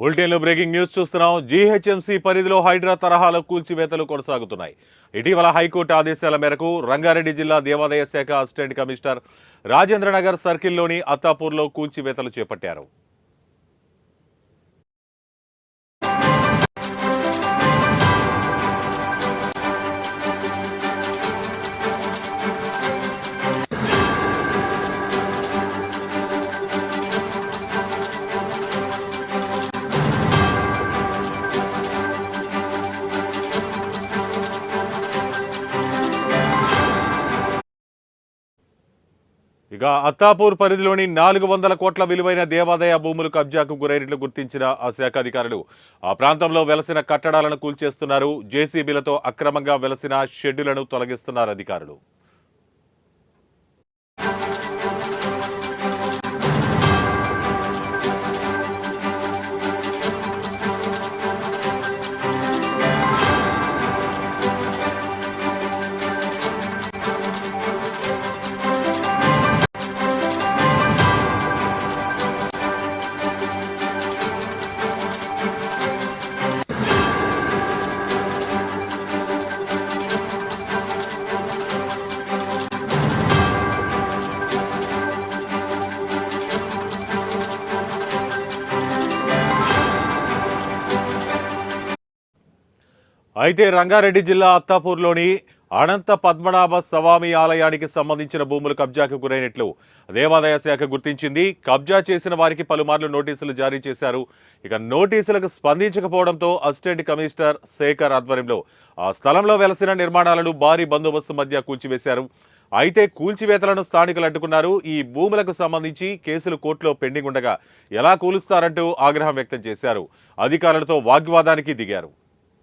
బులెటిన్లో breaking news చూస్తున్నాం. GHMC పరిధిలో హైడ్రా తరహాలో కూల్చివేతలు కొనసాగుతున్నాయి. ఇటీవల హైకోర్టు ఆదేశాల మేరకు రంగారెడ్డి జిల్లా దేవాదాయ శాఖ అసిస్టెంట్ కమిషనర్ రాజేంద్రనగర్ సర్కిల్లోని అత్తాపూర్లో కూల్చివేతలు చేపట్టారు. ఇక అత్తాపూర్ పరిధిలోని 400 కోట్ల విలువైన దేవాదాయ భూములు కబ్జాకు గురైనట్లు గుర్తించిన ఆ శాఖ అధికారులు ఆ ప్రాంతంలో వెలసిన కట్టడాలను కూల్చేస్తున్నారు. జేసీబీలతో అక్రమంగా వెలసిన షెడ్డులను తొలగిస్తున్నారు అధికారులు. అయితే రంగారెడ్డి జిల్లా అత్తాపూర్లోని అనంత పద్మనాభ స్వామి ఆలయానికి సంబంధించిన భూములు కబ్జాకు గురైనట్లు దేవాదాయ శాఖ గుర్తించింది. కబ్జా చేసిన వారికి పలుమార్లు నోటీసులు జారీ చేశారు. ఇక నోటీసులకు స్పందించకపోవడంతో అసిస్టెంట్ కమిషనర్ శేఖర్ ఆధ్వర్యంలో ఆ స్థలంలో వెలసిన నిర్మాణాలను భారీ బందోబస్తు మధ్య కూల్చివేశారు. అయితే కూల్చివేతలను స్థానికులు అడ్డుకున్నారు. ఈ భూములకు సంబంధించి కేసులు కోర్టులో పెండింగ్ ఉండగా ఎలా కూలుస్తారంటూ ఆగ్రహం వ్యక్తం చేశారు. అధికారులతో వాగ్వాదానికి దిగారు.